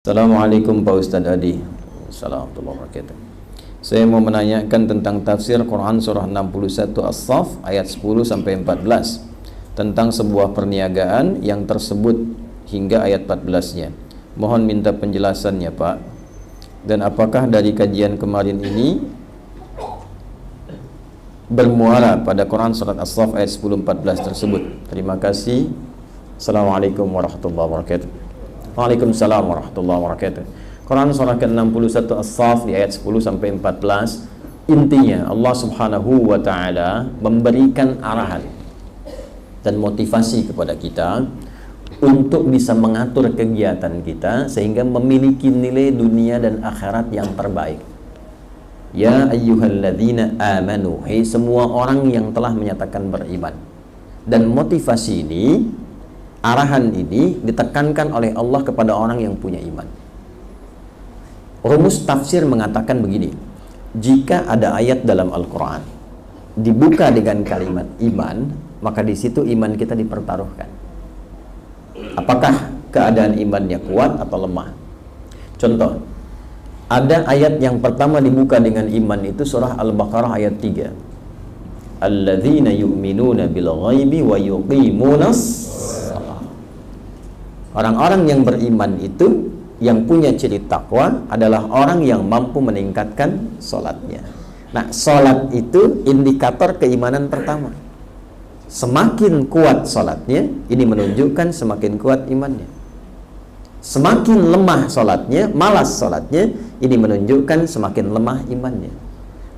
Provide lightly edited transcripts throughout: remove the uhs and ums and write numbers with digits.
Assalamualaikum Pak Ustadz Adi. Assalamualaikum warahmatullahi wabarakatuh. Saya mau menanyakan tentang tafsir Quran surah 61 As-Saff ayat 10 sampai 14 tentang sebuah perniagaan yang tersebut hingga ayat 14-nya. Mohon minta penjelasannya, Pak. Dan apakah dari kajian kemarin ini bermuara pada Quran surat As-Saff ayat 10-14 tersebut? Terima kasih. Assalamualaikum warahmatullahi wabarakatuh. Waalaikumsalam warahmatullahi wabarakatuh. Quran surah ke-61 As-Saff di ayat 10 sampai 14. Intinya Allah Subhanahu wa taala memberikan arahan dan motivasi kepada kita untuk bisa mengatur kegiatan kita sehingga memiliki nilai dunia dan akhirat yang terbaik. Ya ayyuhalladzina amanu, hai semua orang yang telah menyatakan beriman. Dan motivasi ini, arahan ini ditekankan oleh Allah kepada orang yang punya iman. Rumus tafsir mengatakan begini: jika ada ayat dalam Al-Quran dibuka dengan kalimat iman, maka di situ iman kita dipertaruhkan. Apakah keadaan imannya kuat atau lemah? Contoh, ada ayat yang pertama dibuka dengan iman itu surah Al-Baqarah ayat 3. Alladzina yu'minuna bil ghaibi wa yuqimunas. Orang-orang yang beriman itu, yang punya ciri takwa adalah orang yang mampu meningkatkan sholatnya. Nah, sholat itu indikator keimanan pertama. Semakin kuat sholatnya, ini menunjukkan semakin kuat imannya. Semakin lemah sholatnya, malas sholatnya, ini menunjukkan semakin lemah imannya.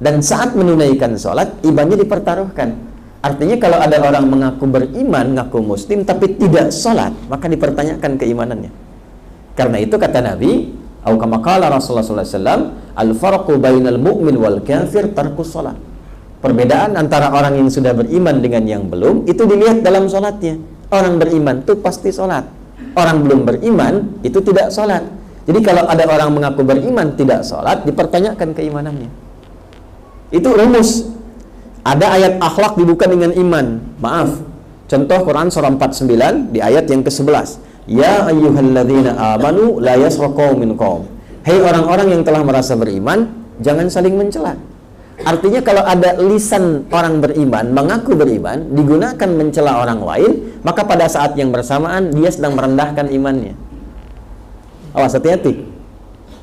Dan saat menunaikan sholat, imannya dipertaruhkan. Artinya kalau ada orang mengaku beriman, ngaku muslim, tapi tidak sholat, maka dipertanyakan keimanannya. Karena itu kata Nabi, atau kama qala Rasulullah SAW, al-farqu bainal mu'min wal kafir tarkus sholat. Perbedaan antara orang yang sudah beriman dengan yang belum, itu dilihat dalam sholatnya. Orang beriman itu pasti sholat. Orang belum beriman, itu tidak sholat. Jadi kalau ada orang mengaku beriman, tidak sholat, dipertanyakan keimanannya. Itu rumus. Ada ayat akhlak dibuka dengan iman. Maaf. Contoh Quran surah 49 di ayat yang ke-11. Ya ayyuhalladzina amanu la yasra qaumin qaum. Hei orang-orang yang telah merasa beriman, jangan saling mencela. Artinya kalau ada lisan orang beriman, mengaku beriman, digunakan mencela orang lain, maka pada saat yang bersamaan dia sedang merendahkan imannya. Awas, hati-hati.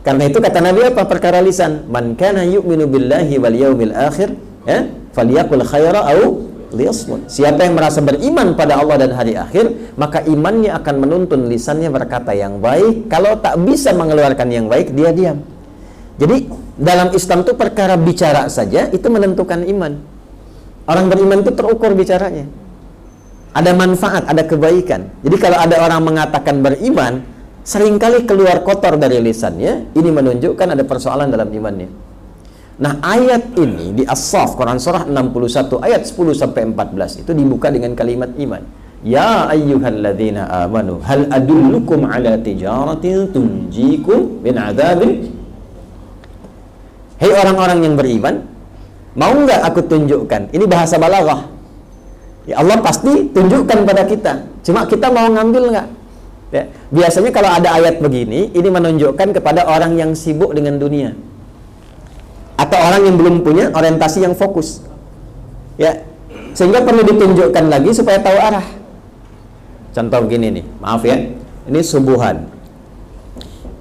Karena itu kata Nabi apa? Perkara lisan. Man kana yu'minu billahi wal yaumil akhir, ya, falyaqul khaira au liyasmut. Siapa yang merasa beriman pada Allah dan hari akhir, maka imannya akan menuntun lisannya berkata yang baik. Kalau tak bisa mengeluarkan yang baik, dia diam. Jadi dalam Islam itu perkara bicara saja itu menentukan iman. Orang beriman itu terukur bicaranya. Ada manfaat, ada kebaikan. Jadi kalau ada orang mengatakan beriman, seringkali keluar kotor dari lisannya, ini menunjukkan ada persoalan dalam imannya. Nah, ayat ini di As-Saff Quran surah 61 ayat 10 sampai 14 itu dibuka dengan kalimat iman. Ya ayyuhalladzina amanu hal adullukum ala tijaratin tunjikum min adzabin. Hei orang-orang yang beriman, mau nggak aku tunjukkan? Ini bahasa balaghah. Ya Allah pasti tunjukkan pada kita. Cuma kita mau ngambil nggak? Ya, biasanya kalau ada ayat begini, ini menunjukkan kepada orang yang sibuk dengan dunia. Atau orang yang belum punya orientasi yang fokus, ya, sehingga perlu ditunjukkan lagi supaya tahu arah. Contoh begini nih, maaf ya, ini subuhan.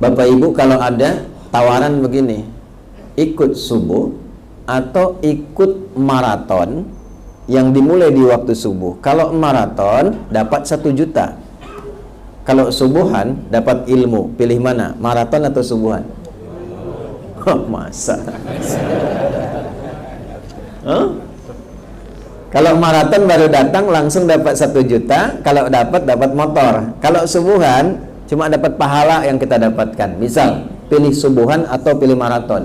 Bapak Ibu kalau ada tawaran begini, ikut subuh atau ikut maraton yang dimulai di waktu subuh. Kalau maraton dapat 1 juta, kalau subuhan dapat ilmu. Pilih mana, maraton atau subuhan? Oh, masa? Huh? Kalau maraton baru datang langsung dapat 1 juta, kalau dapat motor. Kalau subuhan cuma dapat pahala yang kita dapatkan. Misal pilih subuhan atau pilih maraton?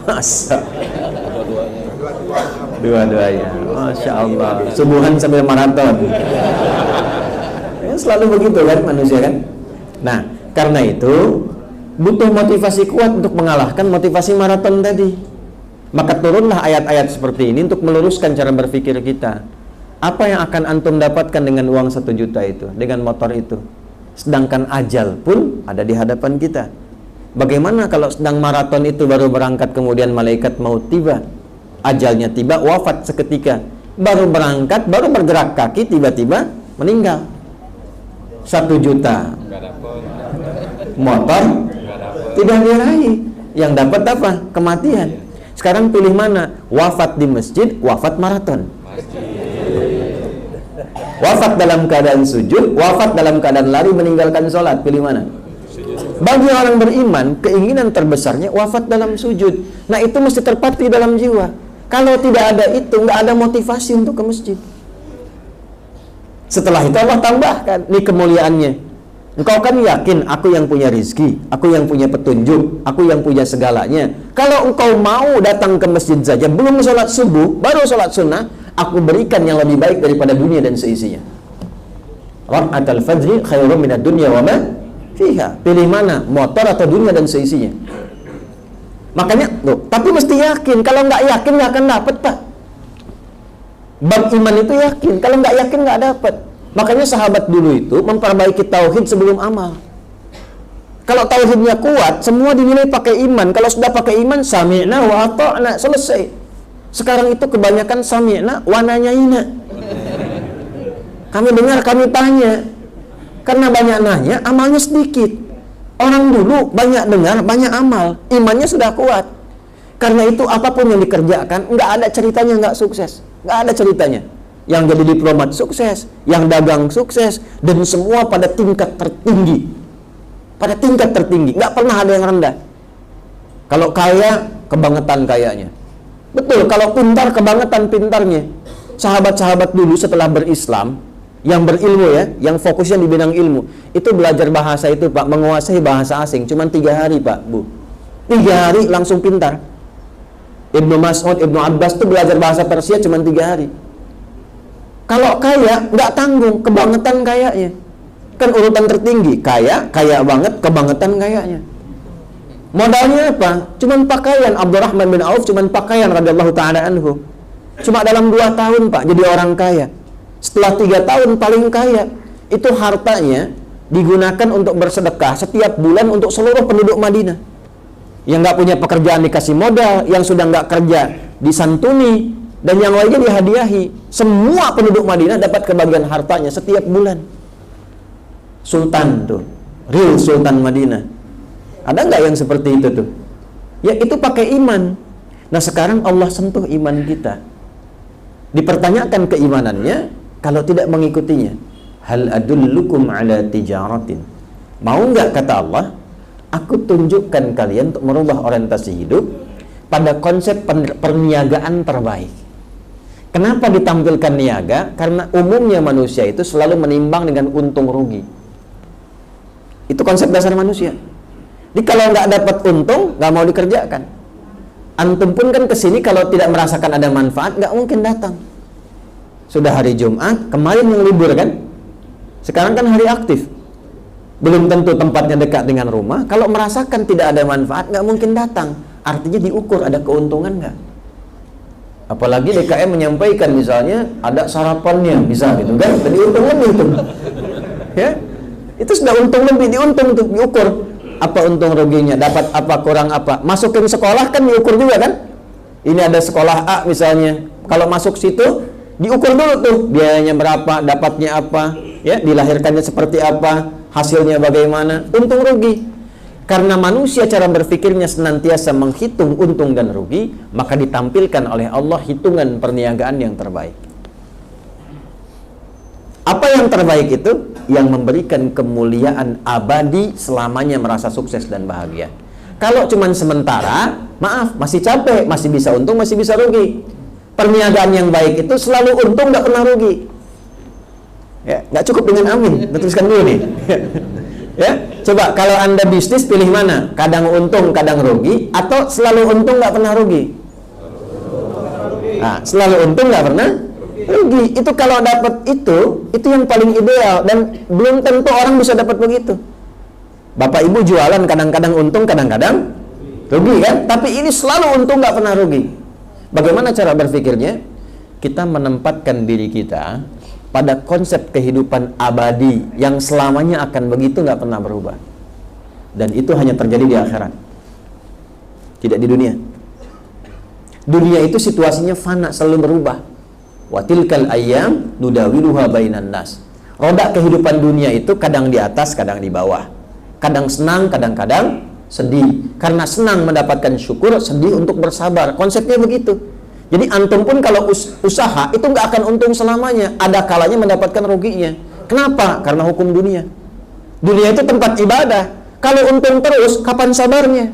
Masa? Dua-duanya. Masya Allah. Subuhan sambil maraton. Ya, selalu begitu kan manusia kan. Nah, karena itu butuh motivasi kuat untuk mengalahkan motivasi maraton tadi. Maka turunlah ayat-ayat seperti ini untuk meluruskan cara berpikir kita. Apa yang akan antum dapatkan dengan uang 1 juta itu, dengan motor itu? Sedangkan ajal pun ada di hadapan kita. Bagaimana kalau sedang maraton itu baru berangkat, kemudian malaikat maut tiba, ajalnya tiba, wafat seketika. Baru berangkat, baru bergerak kaki, tiba-tiba meninggal. 1 juta motor tidak diraih, yang dapat apa? Kematian. Sekarang pilih mana? Wafat di masjid, wafat maraton. Wafat dalam keadaan sujud, wafat dalam keadaan lari meninggalkan sholat. Pilih mana? Bagi orang beriman, keinginan terbesarnya wafat dalam sujud. Nah, itu mesti terpatri dalam jiwa. Kalau tidak ada itu, nggak ada motivasi untuk ke masjid. Setelah itu Allah tambahkan, ini kemuliaannya. Engkau kan yakin aku yang punya rizki, aku yang punya petunjuk, aku yang punya segalanya. Kalau engkau mau datang ke masjid saja, belum sholat subuh, baru sholat sunnah, aku berikan yang lebih baik daripada dunia dan seisinya. Rak'atul fajri khairum minad dunya wa ma fiha. Pilih mana? Motor atau dunia dan seisinya? Makanya, tuh, tapi mesti yakin. Kalau nggak yakin nggak akan dapat, Pak. Bab iman itu yakin. Kalau nggak yakin nggak dapat. Makanya sahabat dulu itu memperbaiki tauhid sebelum amal. Kalau tauhidnya kuat, semua dinilai pakai iman. Kalau sudah pakai iman, sami'na wa ata'na, selesai. Sekarang itu kebanyakan sami'na wa nanyaina. Kami dengar, kami tanya. Karena banyak nanya, amalnya sedikit. Orang dulu banyak dengar, banyak amal. Imannya sudah kuat. Karena itu apapun yang dikerjakan, nggak ada ceritanya nggak sukses. Nggak ada ceritanya. Yang jadi diplomat sukses, yang dagang sukses, dan semua pada tingkat tertinggi. Pada tingkat tertinggi, nggak pernah ada yang rendah. Kalau kaya, kebangetan kayanya. Betul, kalau pintar, kebangetan pintarnya. Sahabat-sahabat dulu setelah berislam, yang berilmu ya, yang fokusnya di bidang ilmu, itu belajar bahasa itu, Pak, menguasai bahasa asing, cuma 3 hari, Pak, Bu. 3 hari langsung pintar. Ibnu Mas'ud, Ibnu Abbas itu belajar bahasa Persia cuma 3 hari. Kalau kaya, nggak tanggung, kebangetan kayanya. Kan urutan tertinggi, kaya, kaya banget, kebangetan kayanya. Modalnya apa? Cuman pakaian. Abdurrahman bin Auf cuman pakaian radhiyallahu ta'ala anhu. Cuma dalam 2 tahun, Pak, jadi orang kaya. Setelah 3 tahun paling kaya. Itu hartanya digunakan untuk bersedekah setiap bulan untuk seluruh penduduk Madinah. Yang nggak punya pekerjaan dikasih modal, yang sudah nggak kerja disantuni, dan yang lainnya dihadiahi. Semua penduduk Madinah dapat kebagian hartanya setiap bulan. Sultan tuh, real Sultan Madinah. Ada nggak yang seperti itu tuh? Ya itu pakai iman. Nah sekarang Allah sentuh iman kita. Dipertanyakan keimanannya kalau tidak mengikutinya. Hal adullukum ala tijaratin. Mau nggak kata Allah? Aku tunjukkan kalian untuk merubah orientasi hidup pada konsep perniagaan terbaik. Kenapa ditampilkan niaga? Karena umumnya manusia itu selalu menimbang dengan untung rugi. Itu konsep dasar manusia. Jadi kalau nggak dapat untung, nggak mau dikerjakan. Antum pun kan kesini kalau tidak merasakan ada manfaat, nggak mungkin datang. Sudah hari Jumat, kemarin yang libur kan? Sekarang kan hari aktif. Belum tentu tempatnya dekat dengan rumah. Kalau merasakan tidak ada manfaat, nggak mungkin datang. Artinya diukur ada keuntungan nggak? Apalagi DKM menyampaikan misalnya ada sarapannya, bisa gitu kan? Jadi untung lebih itu. Ya, itu sudah untung lebih, diuntung tuh, diukur. Apa untung ruginya, dapat apa, kurang apa. Masukin sekolah kan diukur juga kan? Ini ada sekolah A misalnya. Kalau masuk situ diukur dulu tuh biayanya berapa, dapatnya apa, ya, dilahirkannya seperti apa, hasilnya bagaimana, untung rugi. Karena manusia cara berpikirnya senantiasa menghitung untung dan rugi, maka ditampilkan oleh Allah hitungan perniagaan yang terbaik. Apa yang terbaik itu? Yang memberikan kemuliaan abadi selamanya, merasa sukses dan bahagia. Kalau cuman sementara, maaf, masih capek, masih bisa untung, masih bisa rugi. Perniagaan yang baik itu selalu untung, nggak pernah rugi. Ya, nggak cukup dengan amin. Teruskan dulu nih. Ya, coba kalau Anda bisnis pilih mana? Kadang untung, kadang rugi, atau selalu untung nggak pernah rugi? Nah, selalu untung nggak pernah rugi. Itu kalau dapat itu yang paling ideal, dan belum tentu orang bisa dapat begitu. Bapak Ibu jualan kadang-kadang untung, kadang-kadang rugi kan? Tapi ini selalu untung nggak pernah rugi. Bagaimana cara berpikirnya? Kita menempatkan diri kita pada konsep kehidupan abadi yang selamanya akan begitu, nggak pernah berubah. Dan itu hanya terjadi di akhirat, tidak di dunia. Dunia itu situasinya fana, selalu berubah. Wa tilkal ayyam nudawiluha bainan nas. Roda kehidupan dunia itu kadang di atas, kadang di bawah. Kadang senang, kadang-kadang sedih. Karena senang mendapatkan syukur, sedih untuk bersabar. Konsepnya begitu. Jadi antum pun kalau usaha itu nggak akan untung selamanya. Ada kalanya mendapatkan ruginya. Kenapa? Karena hukum dunia. Dunia itu tempat ibadah. Kalau untung terus, kapan sabarnya?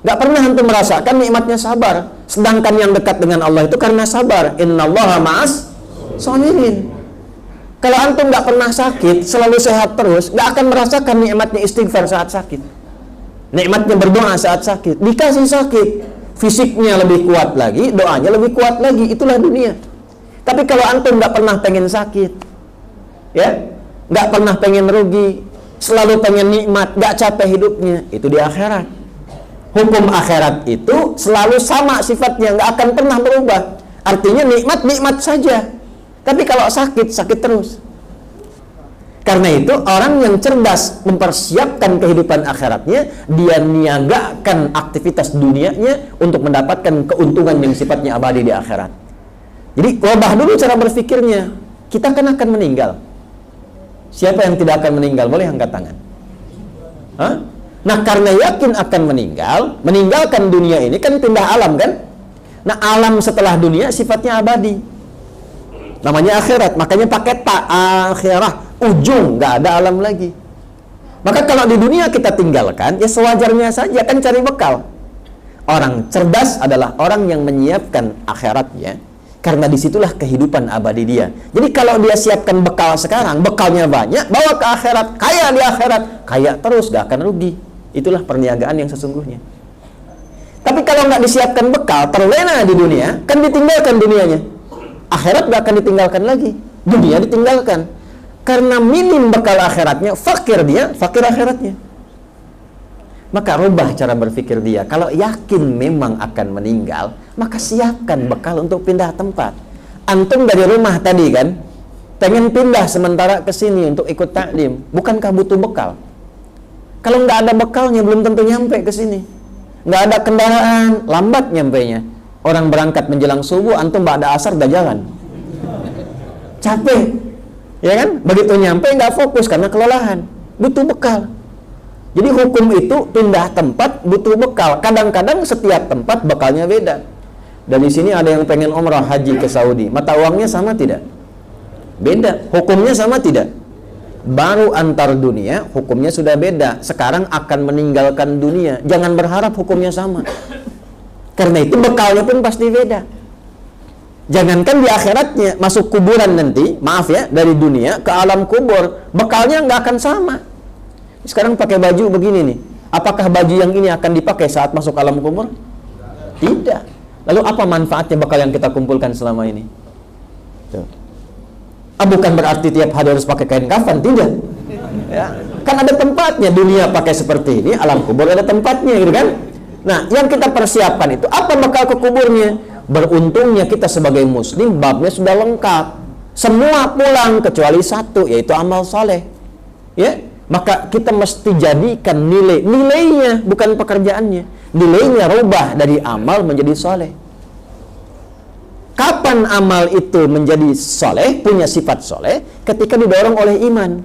Nggak pernah antum merasakan nikmatnya sabar. Sedangkan yang dekat dengan Allah itu karena sabar. Innallaha ma'as sholihin. Kalau antum nggak pernah sakit, selalu sehat terus, nggak akan merasakan nikmatnya istighfar saat sakit, nikmatnya berdoa saat sakit. Dikasih sakit, fisiknya lebih kuat lagi, doanya lebih kuat lagi. Itulah dunia. Tapi kalau antum nggak pernah pengen sakit, ya, nggak pernah pengen rugi, selalu pengen nikmat, nggak capek hidupnya, itu di akhirat. Hukum akhirat itu selalu sama sifatnya, nggak akan pernah berubah. Artinya nikmat saja. Tapi kalau sakit terus. Karena itu orang yang cerdas mempersiapkan kehidupan akhiratnya, dia niagakan aktivitas dunianya untuk mendapatkan keuntungan yang sifatnya abadi di akhirat. Jadi ubah dulu cara berpikirnya. Kita kan akan meninggal. Siapa yang tidak akan meninggal? Boleh angkat tangan. Hah? Nah, karena yakin akan meninggalkan dunia ini kan pindah alam kan? Nah, alam setelah dunia sifatnya abadi. Namanya akhirat, makanya pakai ta, akhirah, ujung, nggak ada alam lagi. Maka kalau di dunia kita tinggalkan, ya sewajarnya saja, kan cari bekal. Orang cerdas adalah orang yang menyiapkan akhiratnya, karena disitulah kehidupan abadi dia. Jadi kalau dia siapkan bekal sekarang, bekalnya banyak, bawa ke akhirat, kaya di akhirat, kaya terus, gak akan rugi. Itulah perniagaan yang sesungguhnya. Tapi kalau nggak disiapkan bekal, terlena di dunia, kan ditinggalkan dunianya. Akhirat nggak akan ditinggalkan lagi, dunia ditinggalkan. Karena minim bekal akhiratnya, fakir dia, fakir akhiratnya. Maka rubah cara berpikir dia. Kalau yakin memang akan meninggal, maka siapkan bekal untuk pindah tempat. Antum dari rumah tadi kan, pengen pindah sementara ke sini untuk ikut taklim, bukankah butuh bekal? Kalau nggak ada bekalnya, belum tentu nyampe ke sini. Nggak ada kendaraan, lambat nyampenya. Orang berangkat menjelang subuh, antum ba'da asar udah jalan. Capek. Ya kan? Begitu nyampe nggak fokus karena kelelahan. Butuh bekal. Jadi hukum itu pindah tempat butuh bekal. Kadang-kadang setiap tempat bekalnya beda. Dan di sini ada yang pengen umrah haji ke Saudi. Mata uangnya sama tidak? Beda. Hukumnya sama tidak? Baru antar dunia, hukumnya sudah beda. Sekarang akan meninggalkan dunia. Jangan berharap hukumnya sama. Karena itu bekalnya pun pasti beda. Jangankan di akhiratnya, masuk kuburan nanti, maaf ya, dari dunia ke alam kubur, bekalnya nggak akan sama. Sekarang pakai baju begini nih. Apakah baju yang ini akan dipakai saat masuk alam kubur? Tidak. Lalu apa manfaatnya bekal yang kita kumpulkan selama ini? Tuh. Bukan berarti tiap hari harus pakai kain kafan, tidak. Ya, kan ada tempatnya. Dunia pakai seperti ini, alam kubur ada tempatnya, gitu kan? Nah, yang kita persiapkan itu apa bekal ke kuburnya? Beruntungnya kita sebagai muslim, babnya sudah lengkap. Semua pulang kecuali satu, yaitu amal soleh. Ya, maka kita mesti jadikan nilainya, bukan pekerjaannya. Nilainya rubah dari amal menjadi soleh. Kapan amal itu menjadi soleh, punya sifat soleh? Ketika didorong oleh iman.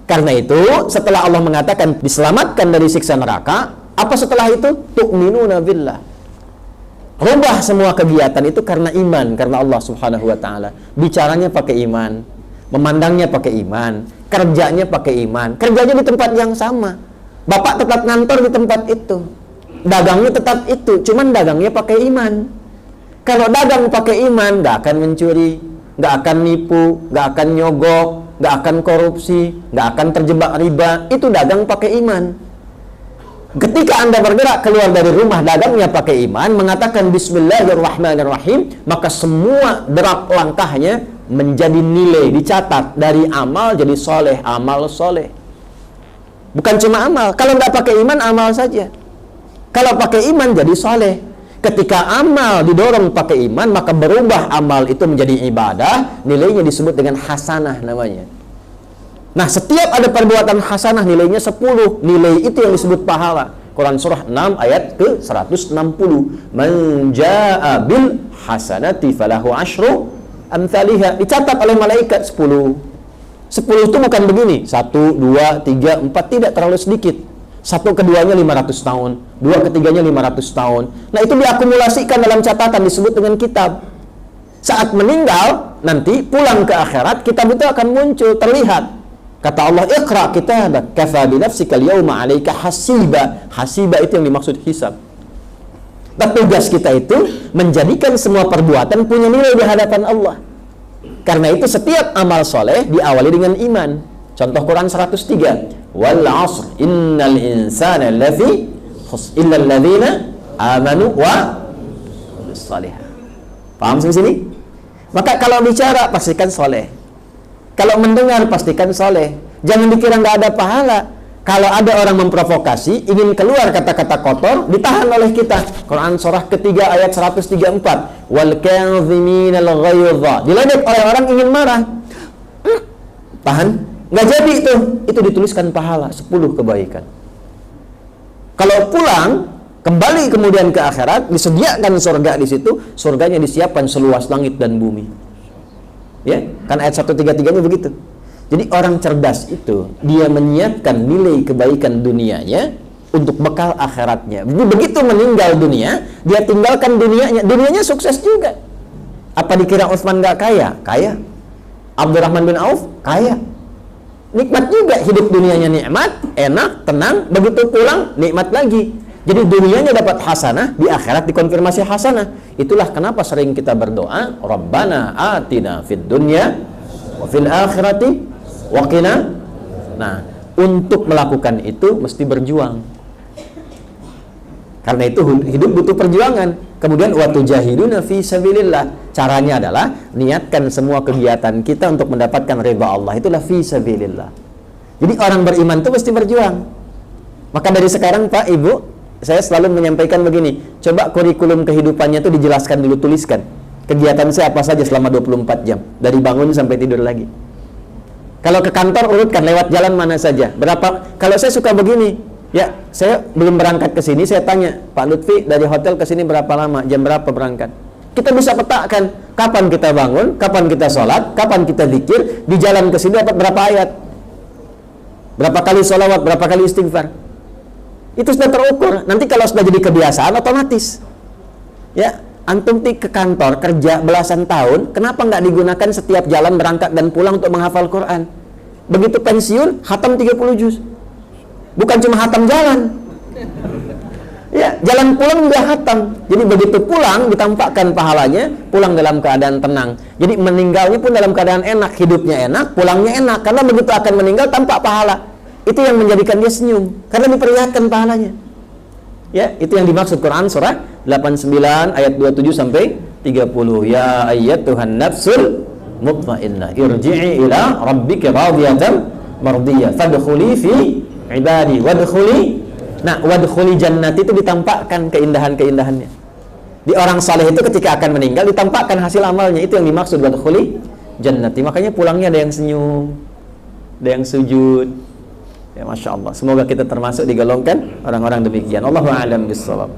Karena itu, setelah Allah mengatakan diselamatkan dari siksa neraka, apa setelah itu? Tu'minuna billah. Rubah semua kegiatan itu karena iman, karena Allah subhanahu wa ta'ala. Bicaranya pakai iman, memandangnya pakai iman, kerjanya pakai iman. Kerjanya di tempat yang sama. Bapak tetap ngantor di tempat itu. Dagangnya tetap itu, cuman dagangnya pakai iman. Kalau dagang pakai iman, nggak akan mencuri, nggak akan nipu, nggak akan nyogok, nggak akan korupsi, nggak akan terjebak riba. Itu dagang pakai iman. Ketika Anda bergerak keluar dari rumah dagangnya pakai iman, mengatakan Bismillahirrahmanirrahim, maka semua derap langkahnya menjadi nilai, dicatat dari amal jadi soleh, amal soleh. Bukan cuma amal. Kalau nggak pakai iman, amal saja. Kalau pakai iman jadi soleh. Ketika amal didorong pakai iman, maka berubah amal itu menjadi ibadah, nilainya disebut dengan hasanah namanya. Nah, setiap ada perbuatan hasanah nilainya 10. Nilai itu yang disebut pahala. Quran surah 6 ayat ke 160. Man jaa bil hasanati falahu asyru amsalihha. Dicatat oleh malaikat 10. 10 itu bukan begini, 1, 2, 3, 4, tidak terlalu sedikit. 1 keduanya 500 tahun, 2 ketiganya 500 tahun. Nah, itu diakumulasikan dalam catatan, disebut dengan kitab. Saat meninggal, nanti pulang ke akhirat, kitab itu akan muncul, terlihat. Kata Allah, "Iqra kitabak, kafa bi nafsika al-yawma 'alaika hasiba." Hasiba itu yang dimaksud hisab. Dan tugas kita itu menjadikan semua perbuatan punya nilai di hadapan Allah. Karena itu setiap amal soleh diawali dengan iman. Contoh Quran 103, "Wal 'asr innal insana lafi khusr illa alladziina amanu wa shalihah." Paham sampai sini? Maka kalau bicara pastikan soleh. Kalau mendengar pastikan soleh. Jangan dikira nggak ada pahala. Kalau ada orang memprovokasi, ingin keluar kata-kata kotor, ditahan oleh kita. Quran surah ketiga ayat 134. Wal kadhiminal ghaidha. Diledek oleh orang ingin marah. Tahan. Nggak jadi itu dituliskan pahala 10 kebaikan. Kalau pulang kembali kemudian ke akhirat, disediakan surga di situ, surganya disiapkan seluas langit dan bumi. Ya, kan ayat 133-nya begitu. Jadi orang cerdas itu dia menyiapkan nilai kebaikan dunianya untuk bekal akhiratnya. Begitu meninggal dunia, dia tinggalkan dunianya sukses juga. Apa dikira Utsman nggak kaya? Kaya. Abdurrahman bin Auf kaya. Nikmat juga, hidup dunianya nikmat, enak, tenang, begitu pulang nikmat lagi. Jadi dunianya dapat hasanah, di akhirat dikonfirmasi hasanah. Itulah kenapa sering kita berdoa, Rabbana atina fid dunya wa fil akhirati wa qina. Nah, untuk melakukan itu mesti berjuang. Karena itu hidup butuh perjuangan. Kemudian wa tujahiduna fi sabilillah. Caranya adalah niatkan semua kegiatan kita untuk mendapatkan ridha Allah. Itulah fi sabilillah. Jadi orang beriman itu mesti berjuang. Maka dari sekarang Pak, Ibu, saya selalu menyampaikan begini. Coba kurikulum kehidupannya itu dijelaskan dulu, tuliskan. Kegiatan saya apa saja selama 24 jam. Dari bangun sampai tidur lagi. Kalau ke kantor urutkan lewat jalan mana saja. Berapa? Kalau saya suka begini. Ya, saya belum berangkat ke sini, saya tanya, Pak Lutfi dari hotel ke sini berapa lama? Jam berapa berangkat? Kita bisa petakan kapan kita bangun, kapan kita sholat, kapan kita zikir, di jalan ke sini dapat berapa ayat, berapa kali sholawat, berapa kali istighfar. Itu sudah terukur. Nanti kalau sudah jadi kebiasaan otomatis. Ya, antum ke kantor kerja belasan tahun, kenapa nggak digunakan setiap jalan berangkat dan pulang untuk menghafal Quran? Begitu pensiun, khatam 30 juz. Bukan cuma khatam jalan. Ya, jalan pulang juga khatam. Jadi begitu pulang ditampakkan pahalanya, pulang dalam keadaan tenang. Jadi meninggalnya pun dalam keadaan enak, hidupnya enak, pulangnya enak. Karena begitu akan meninggal tampak pahala. Itu yang menjadikan dia senyum, karena diperlihatkan pahalanya. Ya, itu yang dimaksud Quran surah 89 ayat 27 sampai 30. Ya ayyatuhan nafsul mutmainnah irji'i ila rabbika radiyatan mardiyah fadkhuli fi ibadi wadkhuli. Nah, wadkhuli jannati itu ditampakkan keindahan-keindahannya. Di orang saleh itu ketika akan meninggal ditampakkan hasil amalnya. Itu yang dimaksud wadkhuli jannati. Makanya pulangnya ada yang senyum, ada yang sujud. Ya, Masya Allah. Semoga kita termasuk digolongkan orang-orang demikian. Allahu a'lam bishawab.